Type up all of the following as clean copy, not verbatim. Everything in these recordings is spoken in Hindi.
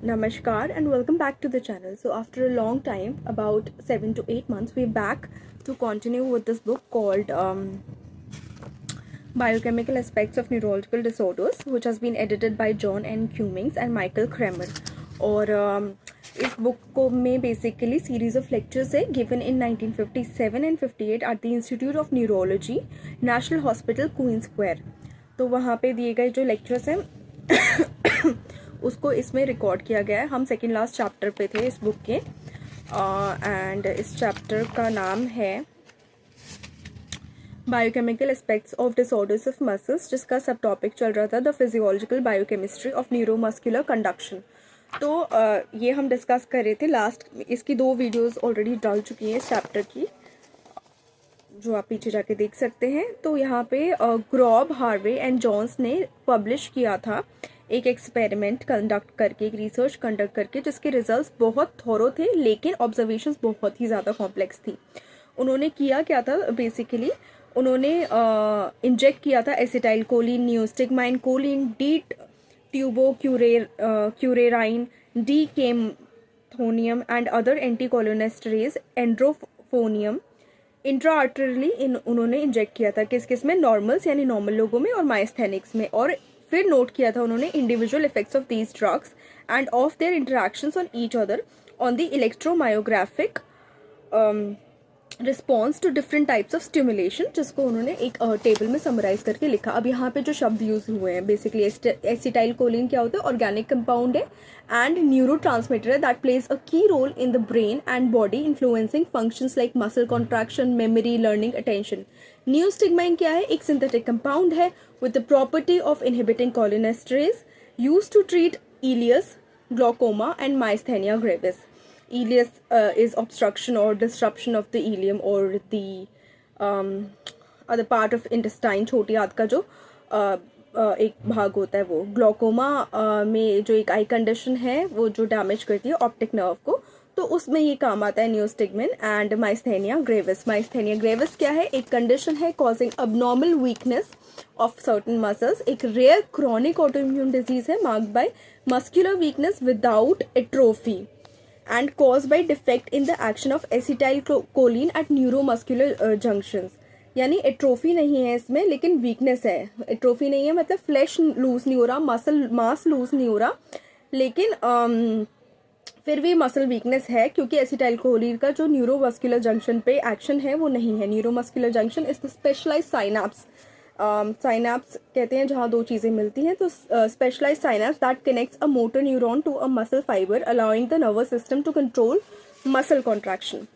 Namaskar and welcome back to the channel. So after a long time, about 7 to 8 months, we're back to continue with this book called Biochemical Aspects of Neurological Disorders, which has been edited by John N. Cummings and Michael Kremer. और इस बुक को में बेसिकली सीरीज ऑफ लेक्चर्स है given in 1957 and 58 at the institute of neurology, national hospital, queen square. तो वहाँ पे दिए गए जो लेक्चर्स हैं उसको इसमें रिकॉर्ड किया गया है. हम सेकेंड लास्ट चैप्टर पे थे इस बुक के एंड इस चैप्टर का नाम है biochemical aspects of disorders of muscles, जिसका सब टॉपिक चल रहा था the physiological biochemistry of neuromuscular conduction. तो ये हम डिस्कस कर रहे थे लास्ट. इसकी 2 वीडियोस ऑलरेडी डाल चुकी हैं इस चैप्टर की, जो आप पीछे जाके देख सकते हैं. तो यहाँ पे ग्रॉब, हार्वे एंड जॉन्स ने पब्लिश किया था एक एक्सपेरिमेंट कंडक्ट करके, एक रिसर्च कंडक्ट करके, जिसके रिजल्ट्स बहुत थोरो थे लेकिन ऑब्जर्वेशंस बहुत ही ज़्यादा कॉम्प्लेक्स थी. उन्होंने किया क्या था, बेसिकली उन्होंने इंजेक्ट किया था acetylcholine, neostigmine, choline, D tubocurarine, decamethonium and other anticholinesterase, edrophonium intra arterially उन्होंने इंजेक्ट किया था. किस किस में? नॉर्मल्स यानी नॉर्मल लोगों में और माइस्थेनिक्स में. और फिर नोट किया था उन्होंने individual effects of these drugs and of their interactions on each other on the electromyographic response to different types of stimulation, जिसको उन्होंने एक टेबल में समराइज करके लिखा. अब यहाँ पे जो शब्द यूज हुए हैं, बेसिकली एसिटाइल कोलिन क्या होता है? ऑर्गेनिक कंपाउंड है एंड न्यूरो ट्रांसमीटर है that plays a key role in the brain and body, influencing functions like muscle contraction, memory, learning, attention. Neostigmine क्या है? एक सिंथेटिक कंपाउंड है with the property of inhibiting cholinesterase, used to treat ileus, glaucoma and myasthenia gravis. Ileus is obstruction or disruption of the ileum or the other part of intestine, छोटी आंत का जो एक भाग होता है वो. ग्लोकोमा में जो एक आई कंडीशन है वो जो डैमेज करती है ऑप्टिक नर्व को, तो उसमें ये काम आता है neostigmine. And myasthenia gravis, myasthenia gravis क्या है? एक कंडीशन है causing abnormal weakness of certain muscles. एक रेयर क्रॉनिक ऑटोइम्यून डिजीज है marked by muscular weakness without atrophy and cause by defect in the action of acetylcholine at neuromuscular junctions. यानी एट्रोफी नहीं है इसमें लेकिन वीकनेस है. एट्रोफी नहीं है मतलब फ्लैश लूज नहीं हो रहा, मसल मास लूज नहीं हो रहा, लेकिन फिर भी मसल वीकनेस है क्योंकि एसिटाइल कोलिन का जो न्यूरोमस्कुलर जंक्शन पे एक्शन है वो नहीं है. Neuromuscular junction is the specialised synapse. Synapse कहते हैं जहाँ 2 चीज़ें मिलती हैं. तो specialised synapse that connects a motor neuron to a muscle fibre allowing the nervous system to control muscle contraction.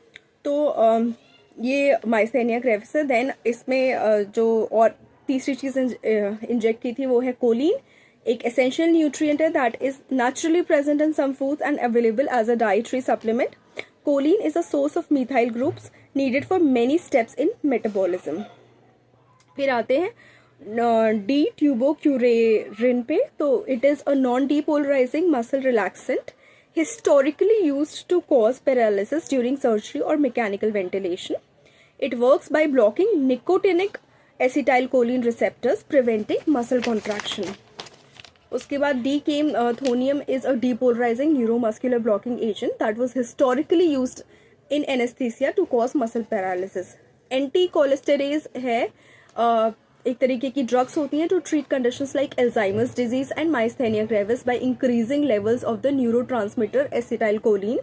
तो ये माइस्थेनिया ग्रेविस है. देन इसमें जो और तीसरी चीज़ इंजेक्ट की थी वो है कोलिन. एक एसेंशियल न्यूट्रिएंट है that is naturally present in some foods and available as a dietary supplement. Choline is a source of methyl groups needed for many steps in metabolism. फिर आते हैं डी ट्यूबो क्यूरेरिन पे. तो it is a non depolarising muscle relaxant historically used to cause paralysis during surgery or mechanical ventilation. It works by blocking nicotinic acetylcholine receptors, preventing muscle contraction. उसके बाद D-केमथोनियम is a depolarizing neuromuscular blocking agent that was historically used in anesthesia to cause muscle paralysis. Anticholinesterase है एक तरीके की ड्रग्स होती हैं to treat conditions like Alzheimer's disease and myasthenia gravis by increasing levels of the neurotransmitter acetylcholine.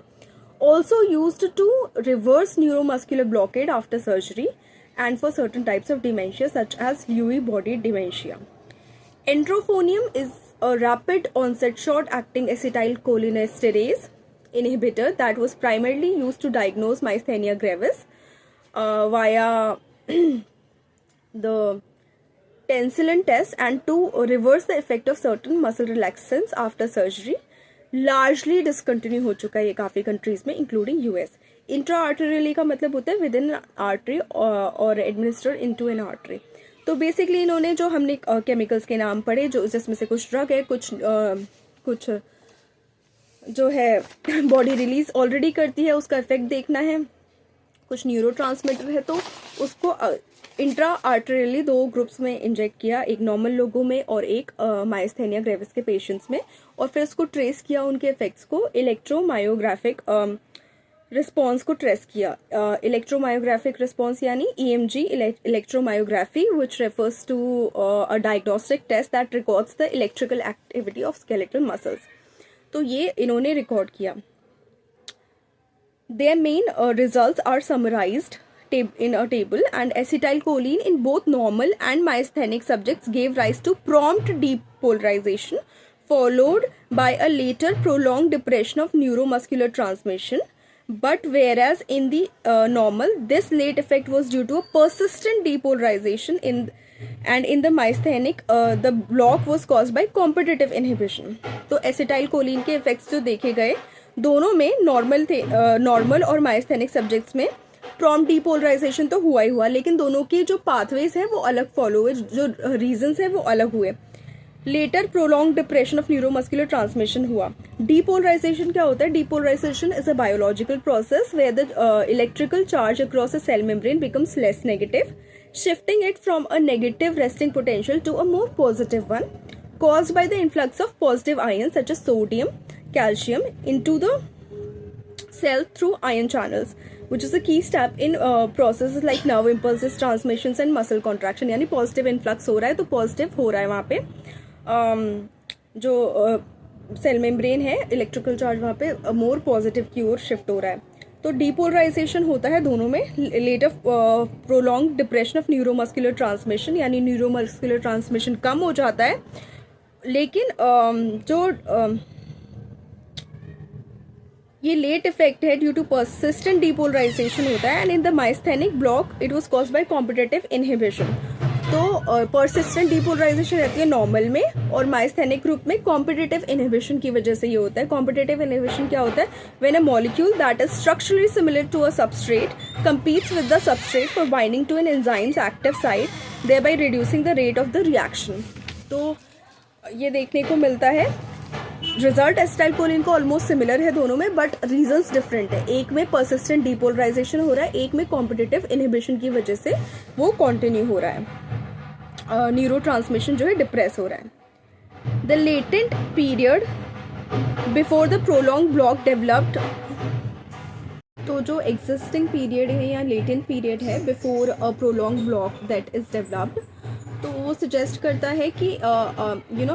Also used to reverse neuromuscular blockade after surgery and for certain types of dementia such as Lewy body dementia. Endrophonium is a rapid onset short acting acetylcholinesterase inhibitor that was primarily used to diagnose myasthenia gravis via the penicillin test and to reverse the effect of certain muscle relaxants after surgery. Largely discontinue हो चुका है ये काफ़ी कंट्रीज़ में इंक्लूडिंग यूएस. इंट्रा आर्टरियली का मतलब होता है विद इन आर्टरी और एडमिनिस्टर इनटू एन आर्टरी. तो बेसिकली इन्होंने जो हमने केमिकल्स के नाम पढ़े, जो जिसमें से कुछ ड्रग है, कुछ जो है बॉडी रिलीज ऑलरेडी करती है उसका इफेक्ट देखना है, कुछ न्यूरो ट्रांसमीटर है तो उसको इंट्रा आर्टरियली 2 ग्रुप्स में इंजेक्ट किया, एक नॉर्मल लोगों में और एक माइस्थेनिया ग्रेविस के पेशेंट्स में, और फिर उसको ट्रेस किया उनके इफेक्ट्स को, इलेक्ट्रोमायोग्राफिक रिस्पॉन्स को ट्रेस किया। इलेक्ट्रोमायोग्राफिक रिस्पॉन्स यानी EMG electromyography, which refers to a diagnostic test that records the electrical activity of skeletal muscles. तो ये इन्होंने रिकॉर्ड किया। Their main results are summarized in a table, and acetylcholine in both normal and myasthenic subjects gave rise to prompt depolarization, followed by a later prolonged depression of neuromuscular transmission. But whereas in the normal, this late effect was due to a persistent depolarization and in the myasthenic, the block was caused by competitive inhibition. तो acetylcholine के effects जो देखे गए दोनों में नॉर्मल और माइस्थेनिक सब्जेक्ट्स में प्रॉम्प्ट डीपोलराइजेशन तो हुआ ही हुआ, लेकिन दोनों के जो पाथवेज हैं वो अलग फॉलो हुए, जो रीजंस हैं वो अलग हुए। Later prolong depression of neuromuscular transmission हुआ। डीपोलराइजेशन क्या होता है? Depolarisation is a biological process where the electrical charge across a cell membrane becomes less negative, shifting it from a negative resting potential to a more positive one, caused by the influx of positive ions such as sodium, calcium into the cell through ion channels, which is a key step in processes like nerve impulses, transmissions and muscle contraction. यानी positive influx हो रहा है तो positive हो रहा है वहाँ पे जो सेल मेम्ब्रेन है, इलेक्ट्रिकल चार्ज वहाँ पे मोर पॉजिटिव की ओर शिफ्ट हो रहा है। तो डीपोलराइजेशन होता है दोनों में। Late of prolong depression of neuromuscular transmission, यानी न्यूरोमस्कुलर ट्रांसमिशन कम हो जाता है, लेकिन जो ये लेट इफेक्ट है ड्यू टू परसिस्टेंट डीपोलराइजेशन होता है, and in the myasthenic block it was caused by competitive inhibition. तो परसिस्टेंट डीपोलराइजेशन रहती है नॉर्मल में, और माइस्थेनिक ग्रुप में कॉम्पिटिटिव इनहिबिशन की वजह से ये होता है। कॉम्पिटिटिव इनहिबिशन क्या होता है? When a molecule that is structurally similar to a substrate competes with the substrate for binding to an enzyme's active site, thereby reducing the rate of the reaction. तो ये देखने को मिलता है। रिजल्ट एसिटाइलकोलिन को ऑलमोस्ट सिमिलर है दोनों में, बट रीजंस डिफरेंट है। एक में परसिस्टेंट डीपोलराइजेशन हो रहा है, एक में कॉम्पिटिटिव इनहिबिशन की वजह से वो कंटिन्यू हो रहा है, न्यूरो ट्रांसमिशन जो है डिप्रेस हो रहा है। The latent period before the prolong block developed, तो जो एग्जिस्टिंग पीरियड है या लेटेंट पीरियड है before a prolong block that is developed, तो वो सजेस्ट करता है कि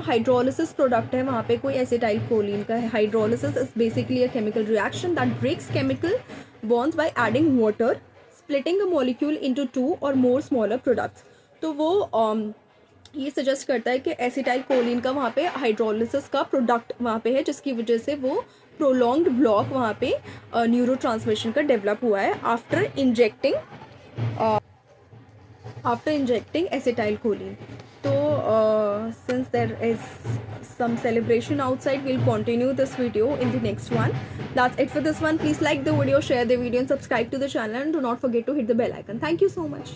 हाइड्रोलिसिस प्रोडक्ट है वहाँ पे कोई एसिटाइलकोलिन का है। Hydrolysis is basically a chemical reaction that breaks chemical bonds by adding water, splitting a molecule into 2 or more smaller products. तो वो ये सजेस्ट करता है कि एसिटाइलकोलिन का वहाँ पे हाइड्रोलिसिस का प्रोडक्ट वहाँ पे है, जिसकी वजह से वो प्रोलॉन्ग्ड ब्लॉक वहाँ पे न्यूरो ट्रांसमिशन का डेवलप हुआ है after injecting acetylcholine. So since there is some celebration outside, we'll continue this video in the next one. That's it for this one. Please like the video, share the video and subscribe to the channel, and do not forget to hit the bell icon. Thank you so much.